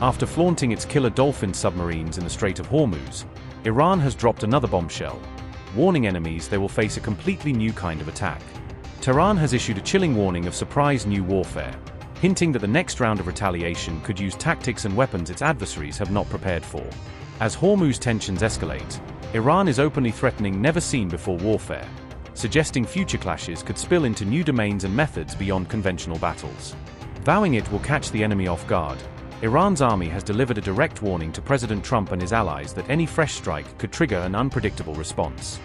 After flaunting its killer Dolphin submarines in the Strait of Hormuz, Iran has dropped another bombshell, warning enemies they will face a completely new kind of attack. Tehran has issued a chilling warning of surprise new warfare, hinting that the next round of retaliation could use tactics and weapons its adversaries have not prepared for. As Hormuz tensions escalate, Iran is openly threatening never-seen-before warfare, suggesting future clashes could spill into new domains and methods beyond conventional battles. Vowing it will catch the enemy off guard, Iran's army has delivered a direct warning to President Trump and his allies that any fresh strike could trigger an unpredictable response.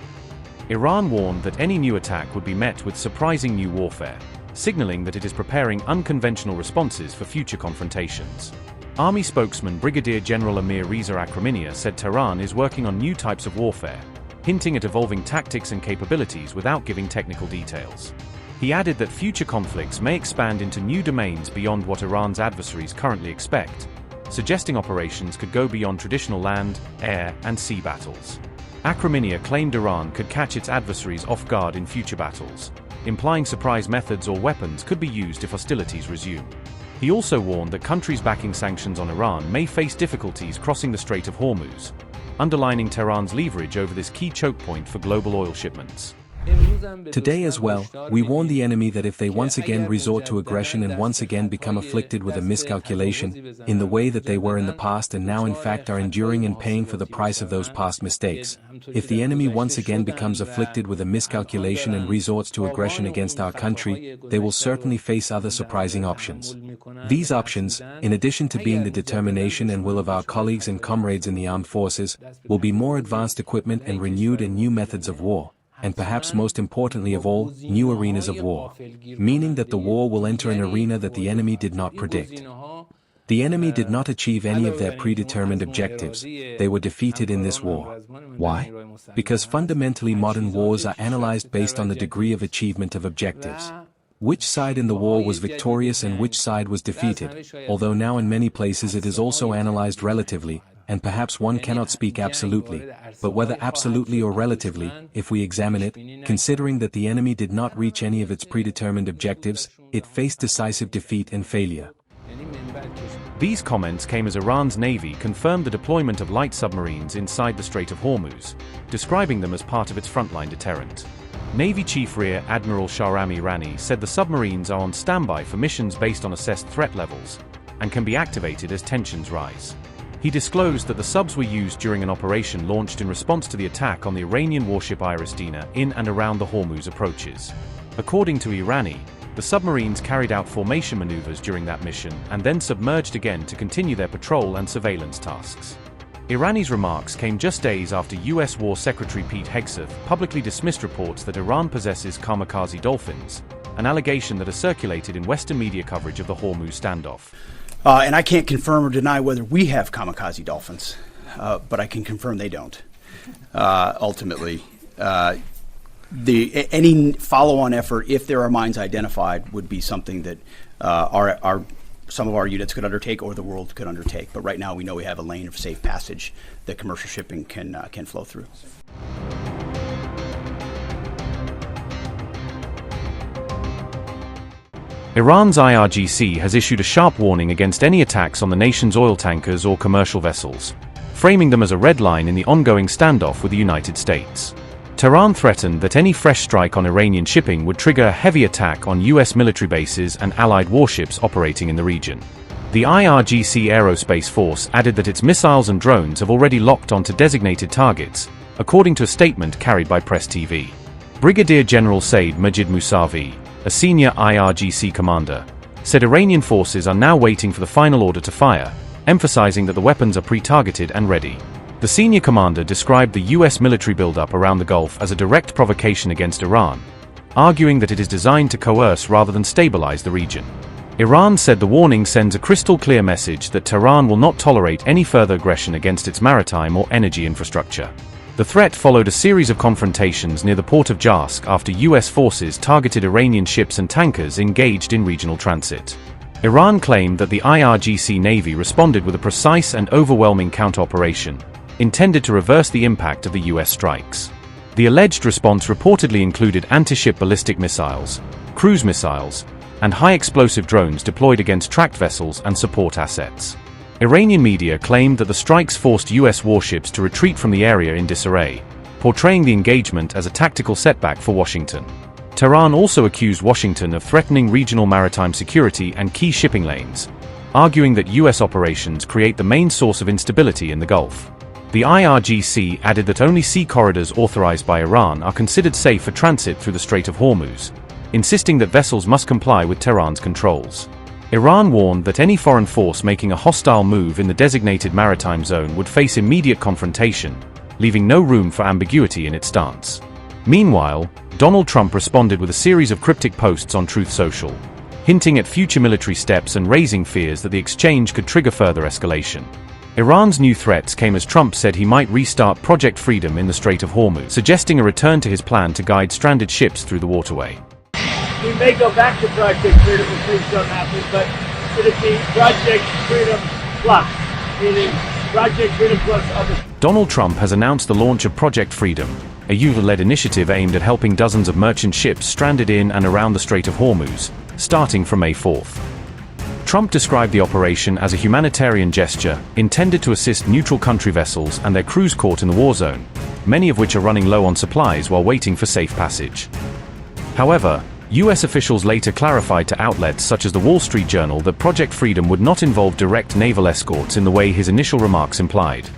Iran warned that any new attack would be met with surprising new warfare, signaling that it is preparing unconventional responses for future confrontations. Army spokesman Brigadier General Mohammad Akraminia said Tehran is working on new types of warfare, hinting at evolving tactics and capabilities without giving technical details. He added that future conflicts may expand into new domains beyond what Iran's adversaries currently expect, suggesting operations could go beyond traditional land, air, and sea battles. Akraminia claimed Iran could catch its adversaries off guard in future battles, implying surprise methods or weapons could be used if hostilities resume. He also warned that countries backing sanctions on Iran may face difficulties crossing the Strait of Hormuz, underlining Tehran's leverage over this key choke point for global oil shipments. Today as well, we warn the enemy that if they once again resort to aggression and once again become afflicted with a miscalculation, in the way that they were in the past and now in fact are enduring and paying for the price of those past mistakes, if the enemy once again becomes afflicted with a miscalculation and resorts to aggression against our country, they will certainly face other surprising options. These options, in addition to being the determination and will of our colleagues and comrades in the armed forces, will be more advanced equipment and renewed and new methods of war. And perhaps most importantly of all, new arenas of war. Meaning that the war will enter an arena that the enemy did not predict. The enemy did not achieve any of their predetermined objectives, they were defeated in this war. Why? Because fundamentally modern wars are analyzed based on the degree of achievement of objectives. Which side in the war was victorious and which side was defeated, although now in many places it is also analyzed relatively, and perhaps one cannot speak absolutely, but whether absolutely or relatively, if we examine it, considering that the enemy did not reach any of its predetermined objectives, it faced decisive defeat and failure. These comments came as Iran's navy confirmed the deployment of light submarines inside the Strait of Hormuz, describing them as part of its frontline deterrent. Navy Chief Rear Admiral Shahram Irani said the submarines are on standby for missions based on assessed threat levels, and can be activated as tensions rise. He disclosed that the subs were used during an operation launched in response to the attack on the Iranian warship IRIS Dena in and around the Hormuz approaches. According to Irani, the submarines carried out formation maneuvers during that mission and then submerged again to continue their patrol and surveillance tasks. Irani's remarks came just days after U.S. War Secretary Pete Hegseth publicly dismissed reports that Iran possesses kamikaze dolphins, an allegation that has circulated in Western media coverage of the Hormuz standoff. And I can't confirm or deny whether we have kamikaze dolphins, but I can confirm they don't. Ultimately, any follow-on effort, if there are mines identified, would be something that some of our units could undertake or the world could undertake. But right now, we know we have a lane of safe passage that commercial shipping can flow through. Iran's IRGC has issued a sharp warning against any attacks on the nation's oil tankers or commercial vessels, framing them as a red line in the ongoing standoff with the United States. Tehran threatened that any fresh strike on Iranian shipping would trigger a heavy attack on U.S. military bases and allied warships operating in the region. The IRGC Aerospace Force added that its missiles and drones have already locked onto designated targets, according to a statement carried by Press TV. Brigadier General Said Majid Mousavi, a senior IRGC commander, said Iranian forces are now waiting for the final order to fire, emphasizing that the weapons are pre-targeted and ready. The senior commander described the U.S. military buildup around the Gulf as a direct provocation against Iran, arguing that it is designed to coerce rather than stabilize the region. Iran said the warning sends a crystal-clear message that Tehran will not tolerate any further aggression against its maritime or energy infrastructure. The threat followed a series of confrontations near the port of Jarsk after U.S. forces targeted Iranian ships and tankers engaged in regional transit. Iran claimed that the IRGC Navy responded with a precise and overwhelming counter-operation, intended to reverse the impact of the U.S. strikes. The alleged response reportedly included anti-ship ballistic missiles, cruise missiles, and high-explosive drones deployed against tracked vessels and support assets. Iranian media claimed that the strikes forced US warships to retreat from the area in disarray, portraying the engagement as a tactical setback for Washington. Tehran also accused Washington of threatening regional maritime security and key shipping lanes, arguing that US operations create the main source of instability in the Gulf. The IRGC added that only sea corridors authorized by Iran are considered safe for transit through the Strait of Hormuz, insisting that vessels must comply with Tehran's controls. Iran warned that any foreign force making a hostile move in the designated maritime zone would face immediate confrontation, leaving no room for ambiguity in its stance. Meanwhile, Donald Trump responded with a series of cryptic posts on Truth Social, hinting at future military steps and raising fears that the exchange could trigger further escalation. Iran's new threats came as Trump said he might restart Project Freedom in the Strait of Hormuz, suggesting a return to his plan to guide stranded ships through the waterway. We may go back to Project Freedom if things don't happen, but should it be Project Freedom Plus, meaning Project Freedom Plus other? Donald Trump has announced the launch of Project Freedom, a UN-led initiative aimed at helping dozens of merchant ships stranded in and around the Strait of Hormuz, starting from May 4th. Trump described the operation as a humanitarian gesture intended to assist neutral country vessels and their crews caught in the war zone, many of which are running low on supplies while waiting for safe passage. However, US officials later clarified to outlets such as the Wall Street Journal that Project Freedom would not involve direct naval escorts in the way his initial remarks implied.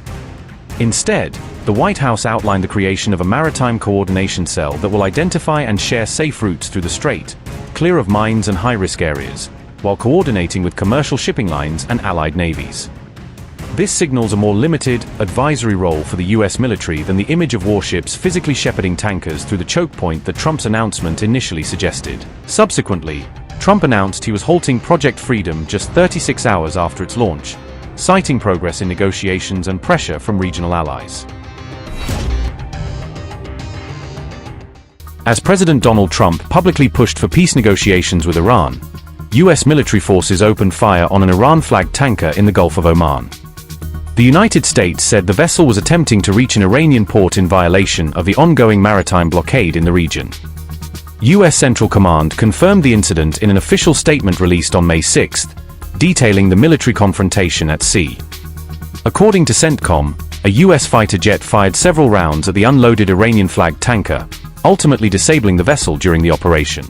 Instead, the White House outlined the creation of a maritime coordination cell that will identify and share safe routes through the strait, clear of mines and high-risk areas, while coordinating with commercial shipping lines and allied navies. This signals a more limited, advisory role for the US military than the image of warships physically shepherding tankers through the choke point that Trump's announcement initially suggested. Subsequently, Trump announced he was halting Project Freedom just 36 hours after its launch, citing progress in negotiations and pressure from regional allies. As President Donald Trump publicly pushed for peace negotiations with Iran, US military forces opened fire on an Iran-flagged tanker in the Gulf of Oman. The United States said the vessel was attempting to reach an Iranian port in violation of the ongoing maritime blockade in the region. US Central Command confirmed the incident in an official statement released on May 6, detailing the military confrontation at sea. According to CENTCOM, a US fighter jet fired several rounds at the unloaded Iranian-flagged tanker, ultimately disabling the vessel during the operation.